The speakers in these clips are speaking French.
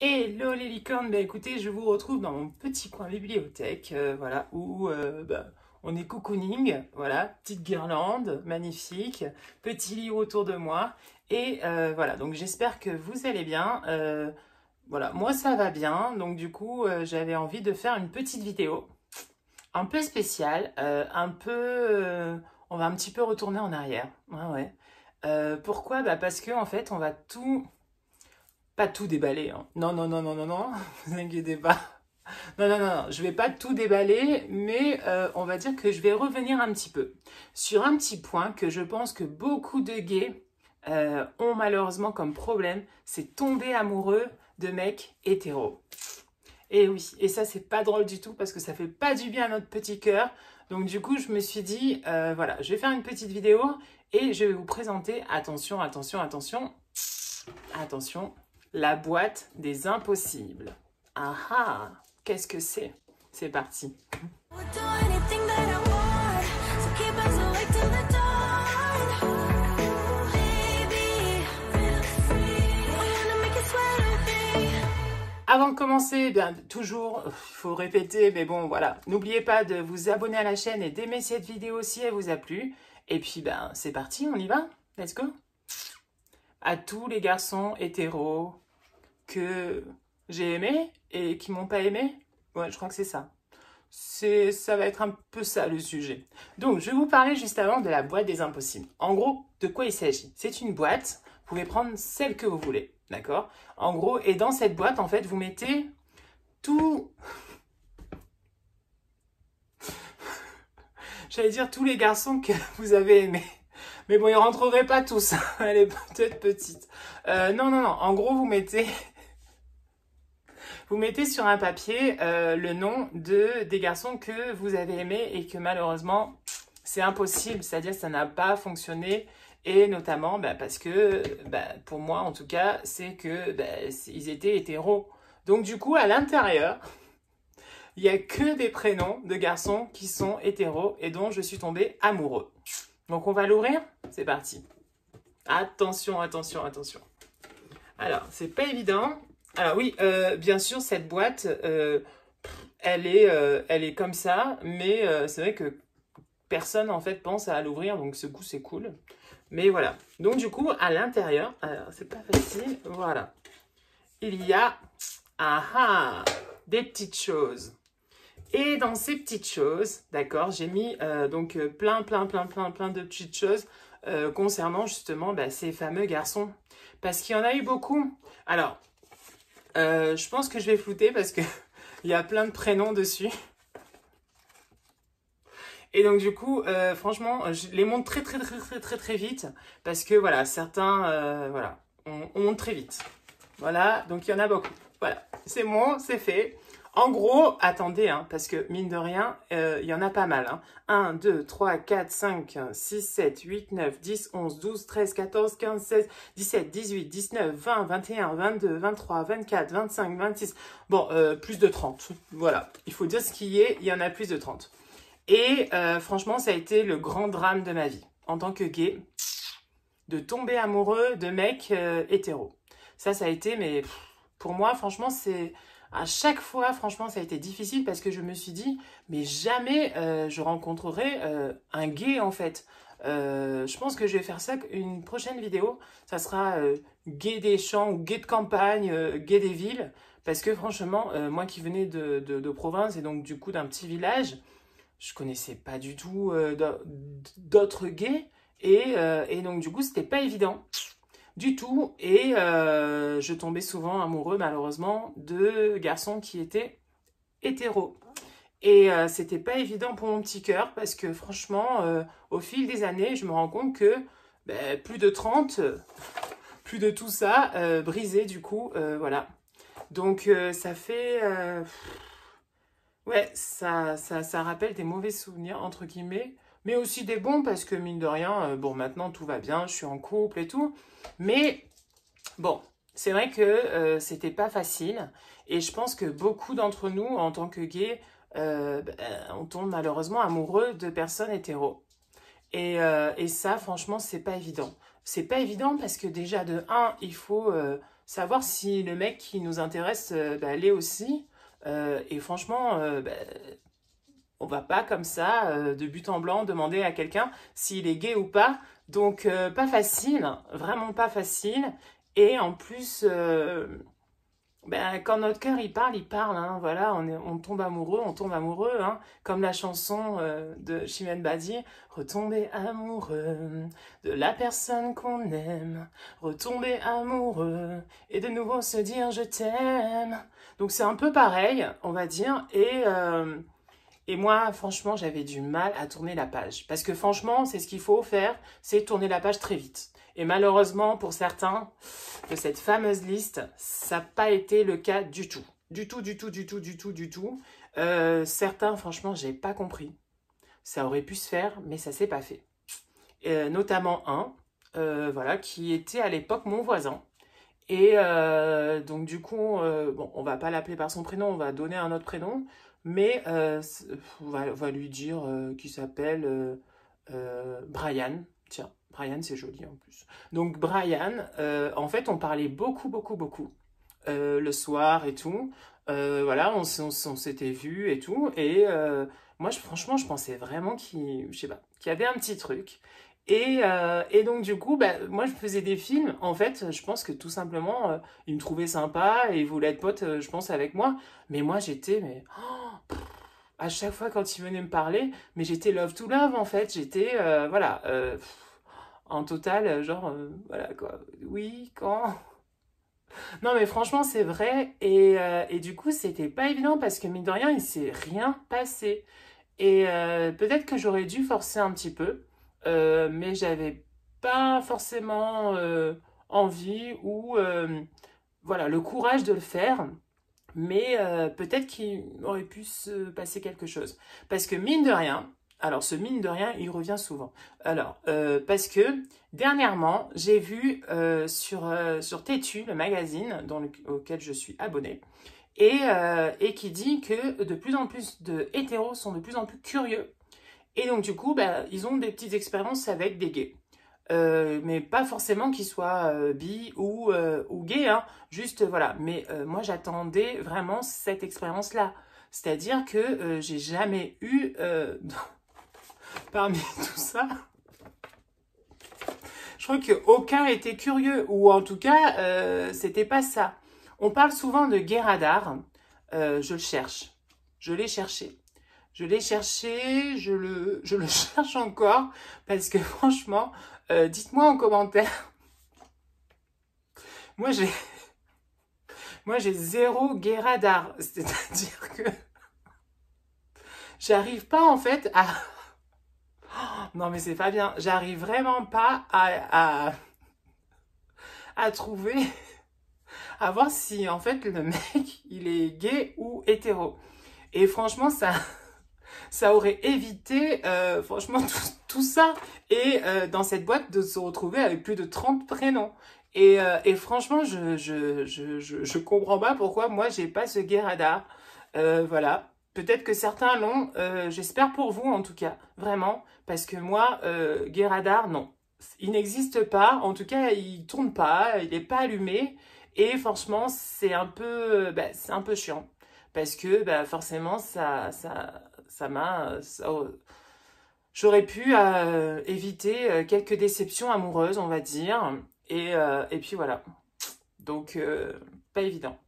Hello les licornes, bah écoutez, je vous retrouve dans mon petit coin bibliothèque, voilà, où on est cocooning, voilà, petite guirlande, magnifique, petit livre autour de moi, et voilà, donc j'espère que vous allez bien, voilà, moi ça va bien, donc du coup j'avais envie de faire une petite vidéo, un peu spéciale, on va un petit peu retourner en arrière, ouais, ouais. Pourquoi? Bah parce que en fait on va pas tout déballer, hein. Non, non, non, non, non, non, vous inquiétez pas. Non, non, non, non, je vais pas tout déballer, mais on va dire que je vais revenir un petit peu sur un petit point que je pense que beaucoup de gays ont malheureusement comme problème, c'est tomber amoureux de mecs hétéros. Et oui, et ça c'est pas drôle du tout parce que ça fait pas du bien à notre petit cœur. Donc du coup je me suis dit, voilà, je vais faire une petite vidéo et je vais vous présenter, attention, attention, attention, attention, la boîte des impossibles. Ah ah, qu'est-ce que c'est? C'est parti. Avant de commencer, bien toujours, il faut répéter, mais bon voilà, n'oubliez pas de vous abonner à la chaîne et d'aimer cette vidéo si elle vous a plu. Et puis ben c'est parti, on y va, let's go. À tous les garçons hétéros que j'ai aimés et qui m'ont pas aimé, ouais, je crois que c'est ça. Ça va être un peu ça le sujet. Donc, je vais vous parler juste avant de la boîte des impossibles. En gros, de quoi il s'agit? C'est une boîte, vous pouvez prendre celle que vous voulez, d'accord? En gros, et dans cette boîte, en fait, vous mettez tout... J'allais dire tous les garçons que vous avez aimés. Mais bon, ils rentreraient pas tous. Elle est peut-être petite. Non, non, non. En gros, vous mettez sur un papier le nom des garçons que vous avez aimés et que malheureusement, c'est impossible. C'est-à-dire que ça n'a pas fonctionné. Et notamment parce que, pour moi en tout cas, c'est que ils étaient hétéros. Donc du coup, à l'intérieur, il n'y a que des prénoms de garçons qui sont hétéros et dont je suis tombée amoureux. Donc on va l'ouvrir. C'est parti. Attention, attention, attention. Alors, c'est pas évident. Alors oui, bien sûr, cette boîte, elle est comme ça, mais c'est vrai que personne, en fait, pense à l'ouvrir, donc ce coup, c'est cool. Mais voilà. Donc, du coup, à l'intérieur, alors, c'est pas facile, voilà. Il y a, des petites choses. Et dans ces petites choses, d'accord, j'ai mis donc plein de petites choses concernant justement ces fameux garçons. Parce qu'il y en a eu beaucoup. Alors, je pense que je vais flouter parce que il y a plein de prénoms dessus. Et donc du coup, franchement, je les montre très vite parce que voilà, certains, voilà, on monte très vite. Voilà, donc il y en a beaucoup. Voilà, c'est bon, c'est fait. En gros, attendez, hein, parce que mine de rien, il y en a pas mal. Hein. 1, 2, 3, 4, 5, 6, 7, 8, 9, 10, 11, 12, 13, 14, 15, 16, 17, 18, 19, 20, 21, 22, 23, 24, 25, 26. Bon, plus de 30. Voilà, il faut dire ce qui est, il y en a plus de 30. Et franchement, ça a été le grand drame de ma vie, en tant que gay, de tomber amoureux de mecs hétéros. Ça a été, mais pour moi, franchement, c'est... À chaque fois, franchement, ça a été difficile parce que je me suis dit, mais jamais je rencontrerai un gay, en fait. Je pense que je vais faire ça une prochaine vidéo. Ça sera gay des champs ou gay de campagne, gay des villes. Parce que franchement, moi qui venais de province et donc du coup d'un petit village, je connaissais pas du tout d'autres gays. Et donc du coup, c'était pas évident du tout, et je tombais souvent amoureux malheureusement de garçons qui étaient hétéros. Et c'était pas évident pour mon petit cœur parce que franchement, au fil des années, je me rends compte que plus de 30, plus de tout ça, brisé du coup, voilà. Donc ça fait... ouais, ça rappelle des mauvais souvenirs, entre guillemets, mais aussi des bons, parce que mine de rien, bon, maintenant tout va bien, je suis en couple et tout, mais bon, c'est vrai que c'était pas facile, et je pense que beaucoup d'entre nous, en tant que gays, on tombe malheureusement amoureux de personnes hétéros. Et ça, franchement, c'est pas évident. C'est pas évident parce que déjà, de un, il faut savoir si le mec qui nous intéresse l'est aussi. Et franchement, on va pas comme ça, de but en blanc, demander à quelqu'un s'il est gay ou pas. Donc, pas facile, vraiment pas facile. Et en plus, quand notre cœur il parle, hein, voilà, on tombe amoureux, hein, comme la chanson de Chimène Badi, retomber amoureux de la personne qu'on aime, retomber amoureux et de nouveau se dire je t'aime. Donc c'est un peu pareil, on va dire, et moi, franchement, j'avais du mal à tourner la page. Parce que franchement, c'est ce qu'il faut faire, c'est tourner la page très vite. Et malheureusement, pour certains de cette fameuse liste, ça n'a pas été le cas du tout. Du tout, du tout, du tout, du tout, du tout. Certains, franchement, j'ai pas compris. Ça aurait pu se faire, mais ça s'est pas fait. Notamment un, voilà, qui était à l'époque mon voisin. Et donc du coup, bon, on va pas l'appeler par son prénom, on va donner un autre prénom. Mais on va lui dire qu'il s'appelle Brian. Tiens, Brian, c'est joli en plus. Donc Brian, en fait, on parlait beaucoup, beaucoup, beaucoup le soir et tout. Voilà, on s'était vus et tout. Et moi, franchement, je pensais vraiment je sais pas, qu'il y avait un petit truc. Et donc, du coup, moi, je faisais des films. En fait, je pense que tout simplement, il me trouvait sympa et il voulait être pote, je pense, avec moi. Mais moi, à chaque fois quand il venait me parler, mais j'étais love to love, en fait. J'étais, voilà, en total, genre, voilà, quoi. Oui, quand... Non, mais franchement, c'est vrai. Et du coup, c'était pas évident parce que, mine de rien, il s'est rien passé. Et peut-être que j'aurais dû forcer un petit peu, mais j'avais pas forcément envie ou voilà, le courage de le faire. Mais peut-être qu'il aurait pu se passer quelque chose. Parce que mine de rien, alors ce mine de rien, il revient souvent. Alors, parce que dernièrement, j'ai vu sur Tétu, le magazine auquel je suis abonnée, et qui dit que de plus en plus de hétéros sont de plus en plus curieux. Et donc du coup, ils ont des petites expériences avec des gays. Mais pas forcément qu'ils soient bi ou gay, hein. Juste voilà. Mais moi, j'attendais vraiment cette expérience-là. C'est-à-dire que j'ai jamais eu, parmi tout ça, je crois qu'aucun était curieux. Ou en tout cas, c'était pas ça. On parle souvent de gay radar. Je le cherche. Je l'ai cherché. Je l'ai cherché, je le cherche encore. Parce que franchement, dites-moi en commentaire. Moi, j'ai zéro gay radar. C'est-à-dire que j'arrive pas en fait à... Non mais c'est pas bien. J'arrive vraiment pas à trouver... À voir si en fait le mec il est gay ou hétéro. Et franchement ça aurait évité franchement tout ça. Et dans cette boîte de se retrouver avec plus de 30 prénoms. Et franchement, je comprends pas pourquoi moi, j'ai pas ce gay radar. Voilà. Peut-être que certains l'ont. J'espère pour vous, en tout cas. Vraiment. Parce que moi, gay radar, non. Il n'existe pas. En tout cas, il tourne pas. Il n'est pas allumé. Et franchement, c'est un peu chiant. Parce que forcément, j'aurais pu éviter quelques déceptions amoureuses, on va dire. Et puis voilà. Donc, pas évident.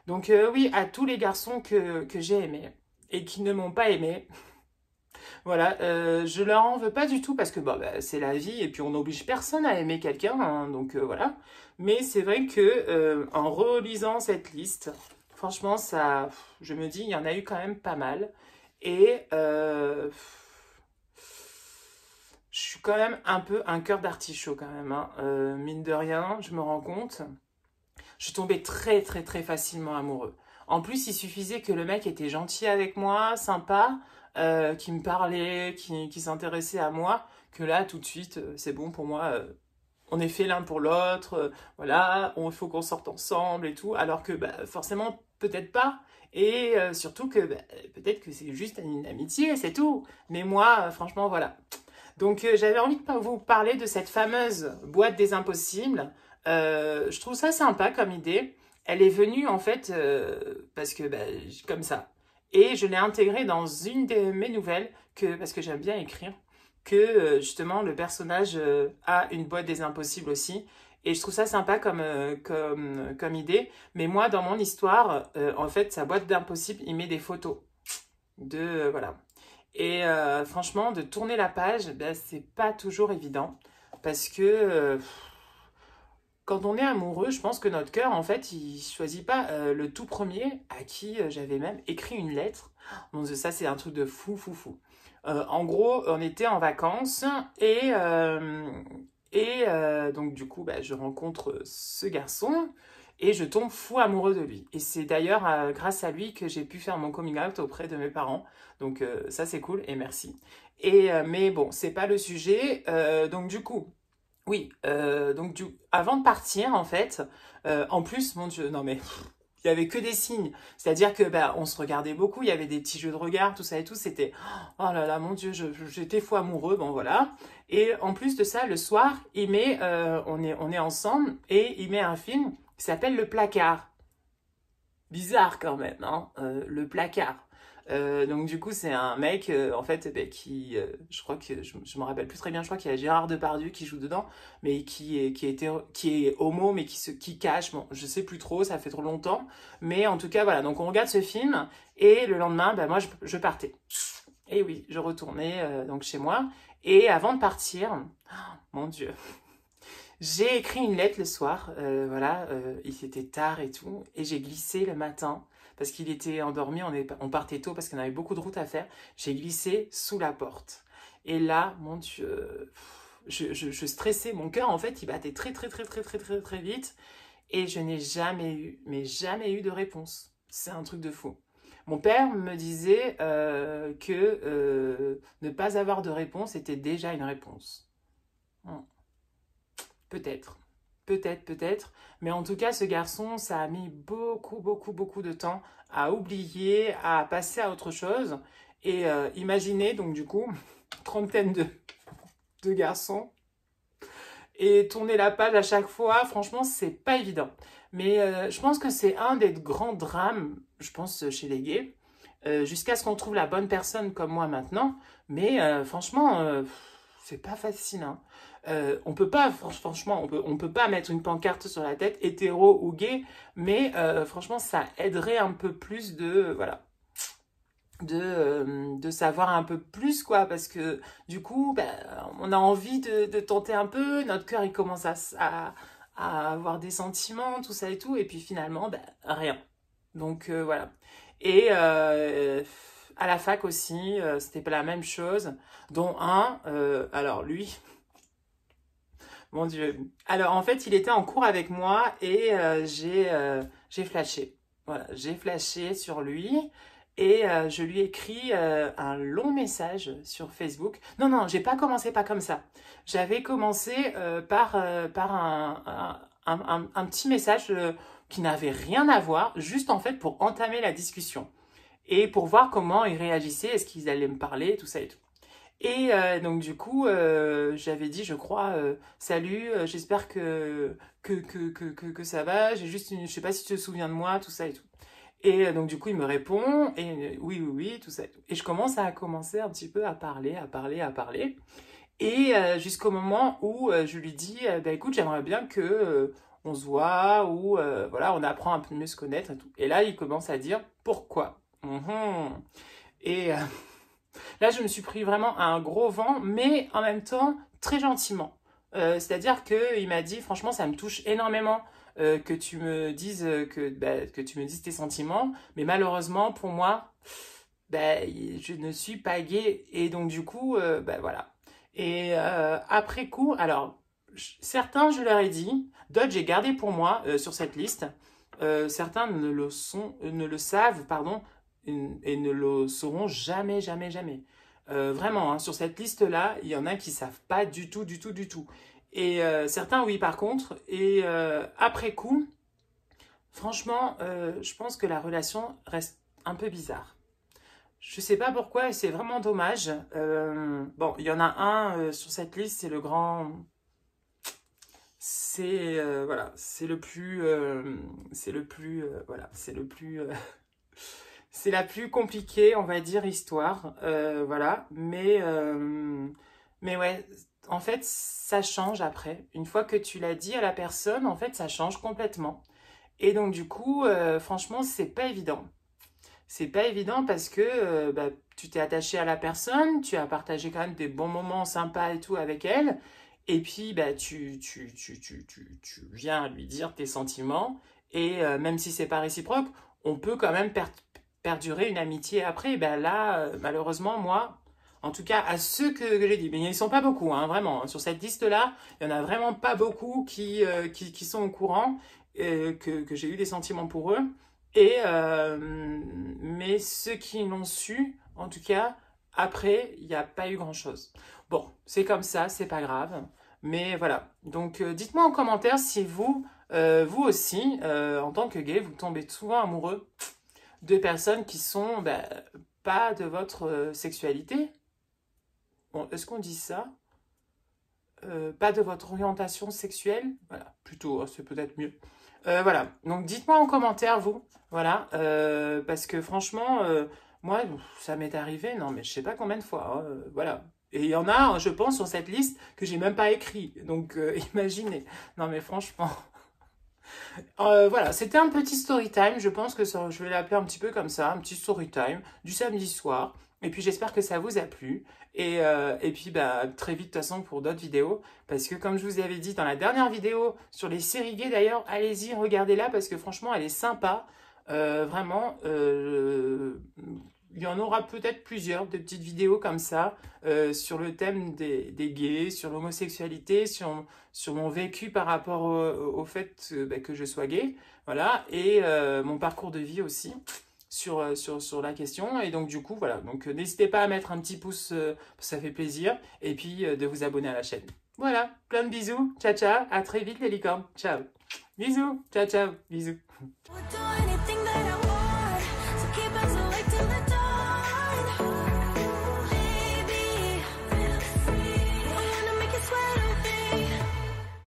Donc oui, à tous les garçons que j'ai aimés et qui ne m'ont pas aimé, voilà, je leur en veux pas du tout parce que c'est la vie et puis on n'oblige personne à aimer quelqu'un, hein, donc voilà. Mais c'est vrai que en relisant cette liste, franchement, je me dis, il y en a eu quand même pas mal. Et je suis quand même un peu un cœur d'artichaut quand même, hein. Mine de rien, je me rends compte. Je suis tombée très très très facilement amoureux. En plus, il suffisait que le mec était gentil avec moi, sympa, qui me parlait, qui s'intéressait à moi, que là, tout de suite, c'est bon pour moi. On est fait l'un pour l'autre, voilà, il faut qu'on sorte ensemble et tout. Alors que forcément, peut-être pas. Et surtout que peut-être que c'est juste une amitié, c'est tout. Mais moi, franchement, voilà. Donc, j'avais envie de vous parler de cette fameuse boîte des impossibles. Je trouve ça sympa comme idée. Elle est venue en fait parce que comme ça. Et je l'ai intégrée dans une de mes nouvelles parce que j'aime bien écrire que justement le personnage a une boîte des impossibles aussi. Et je trouve ça sympa comme idée. Mais moi, dans mon histoire, en fait, sa boîte d'impossibles, il met des photos voilà. Et franchement, de tourner la page, c'est pas toujours évident. Parce que quand on est amoureux, je pense que notre cœur, en fait, il choisit pas le tout premier à qui j'avais même écrit une lettre. Bon, ça, c'est un truc de fou, fou, fou. En gros, on était en vacances donc du coup, je rencontre ce garçon et je tombe fou amoureux de lui. Et c'est d'ailleurs grâce à lui que j'ai pu faire mon coming out auprès de mes parents. Donc ça, c'est cool et merci. Mais bon, c'est pas le sujet. Donc du coup... Oui, avant de partir, en fait, en plus, mon Dieu, non mais il y avait que des signes. C'est-à-dire que on se regardait beaucoup, il y avait des petits jeux de regard, tout ça et tout. C'était oh là là, mon Dieu, j'étais fou amoureux, bon voilà. Et en plus de ça, le soir, on est ensemble et il met un film qui s'appelle Le Placard. Bizarre quand même, hein, Le Placard. Donc du coup c'est un mec en fait je crois que je me rappelle plus très bien, je crois qu'il y a Gérard Depardieu qui joue dedans, mais qui est homo mais qui cache, bon je sais plus trop, ça fait trop longtemps, mais en tout cas voilà, donc on regarde ce film et le lendemain moi je partais, et oui je retournais donc chez moi, et avant de partir, oh, mon Dieu, j'ai écrit une lettre le soir, voilà, il était tard et tout, et j'ai glissé le matin, parce qu'il était endormi, on partait tôt parce qu'on avait beaucoup de route à faire, j'ai glissé sous la porte. Et là, mon Dieu, je stressais, mon cœur en fait, il battait très très très très très très très vite, et je n'ai jamais eu, mais jamais eu de réponse. C'est un truc de fou. Mon père me disait que ne pas avoir de réponse était déjà une réponse. Peut-être, peut-être. Mais en tout cas, ce garçon, ça a mis beaucoup, beaucoup, beaucoup de temps à oublier, à passer à autre chose. Et imaginez, donc du coup, trentaine de garçons. Et tourner la page à chaque fois, franchement, c'est pas évident. Mais je pense que c'est un des grands drames, je pense, chez les gays. Jusqu'à ce qu'on trouve la bonne personne comme moi maintenant. Mais franchement, c'est pas facile, hein. On peut pas, franchement, on peut pas mettre une pancarte sur la tête, hétéro ou gay, mais franchement, ça aiderait un peu plus voilà, de savoir un peu plus, quoi, parce que du coup, on a envie de tenter un peu, notre cœur, il commence à avoir des sentiments, tout ça et tout, et puis finalement, rien. Donc voilà. Et à la fac aussi, c'était pas la même chose, dont alors lui... Mon Dieu. Alors, en fait, il était en cours avec moi et j'ai flashé. Voilà, j'ai flashé sur lui et je lui ai écrit un long message sur Facebook. Non, non, j'ai pas commencé pas comme ça. J'avais commencé par un petit message qui n'avait rien à voir, juste en fait pour entamer la discussion et pour voir comment il réagissait, est-ce qu'ils allaient me parler, tout ça et tout. Et donc du coup, j'avais dit, je crois, salut, j'espère que ça va, je sais pas si tu te souviens de moi, tout ça et tout. Et donc du coup, il me répond, et oui, oui, oui, tout ça et tout. Et je commence à commencer un petit peu à parler, à parler. Et jusqu'au moment où je lui dis, écoute, j'aimerais bien que on se voit, ou voilà, on apprend un peu mieux se connaître et tout. Et là, il commence à dire, pourquoi? Et... là, je me suis pris vraiment à un gros vent, mais en même temps, très gentiment. C'est-à-dire qu'il m'a dit, franchement, ça me touche énormément que tu me dises que tu me dises tes sentiments, mais malheureusement, pour moi, je ne suis pas gay. Et donc, du coup, voilà. Et après coup, alors, certains, je leur ai dit, d'autres, j'ai gardé pour moi sur cette liste. Certains ne le savent, pardon, et ne le sauront jamais, jamais, jamais. Vraiment, hein, sur cette liste-là, il y en a qui ne savent pas du tout, du tout, du tout. Et certains, oui, par contre. Et après coup, franchement, je pense que la relation reste un peu bizarre. Je sais pas pourquoi, et c'est vraiment dommage. Bon, il y en a un sur cette liste, c'est le grand... c'est voilà, c'est le plus voilà, c'est le plus c'est la plus compliquée, on va dire, histoire, voilà, mais ouais, en fait, ça change après. Une fois que tu l'as dit à la personne, en fait, ça change complètement. Et donc, du coup, franchement, c'est pas évident. C'est pas évident parce que bah, tu t'es attaché à la personne, tu as partagé quand même des bons moments sympas et tout avec elle, et puis bah, tu viens lui dire tes sentiments, et même si c'est pas réciproque, on peut quand même perdurer une amitié après. Et ben là, malheureusement, moi, en tout cas à ceux que j'ai dit, mais ils sont pas beaucoup, hein, vraiment, sur cette liste-là, il y en a vraiment pas beaucoup qui sont au courant, que j'ai eu des sentiments pour eux. Et, mais ceux qui l'ont su, en tout cas, après, il n'y a pas eu grand-chose. Bon, c'est comme ça, c'est pas grave. Mais voilà. Donc, dites-moi en commentaire si vous aussi, en tant que gay, vous tombez souvent amoureux de personnes qui sont bah, pas de votre sexualité. Bon, est-ce qu'on dit ça? Pas de votre orientation sexuelle? Voilà, plutôt, c'est peut-être mieux. Voilà, donc dites-moi en commentaire, vous. Voilà, parce que franchement, moi, ça m'est arrivé, non, mais je sais pas combien de fois. Hein, voilà. Et il y en a, je pense, sur cette liste que j'ai même pas écrit. Donc, imaginez. Non, mais franchement. Voilà, c'était un petit story time. Je pense que ça, je vais l'appeler un petit peu comme ça, un petit story time du samedi soir. Et puis j'espère que ça vous a plu. Et puis bah, très vite de toute façon pour d'autres vidéos. Parce que comme je vous avais dit dans la dernière vidéo sur les séries gays d'ailleurs, allez-y, regardez-la parce que franchement elle est sympa. Vraiment, il y en aura peut-être plusieurs de petites vidéos comme ça sur le thème des gays, sur l'homosexualité, sur mon vécu par rapport au fait bah, que je sois gay, voilà, et mon parcours de vie aussi sur la question. Et donc du coup, voilà, donc n'hésitez pas à mettre un petit pouce, ça fait plaisir, et puis de vous abonner à la chaîne. Voilà, plein de bisous, ciao ciao, à très vite les licornes, ciao, bisous, ciao ciao, bisous.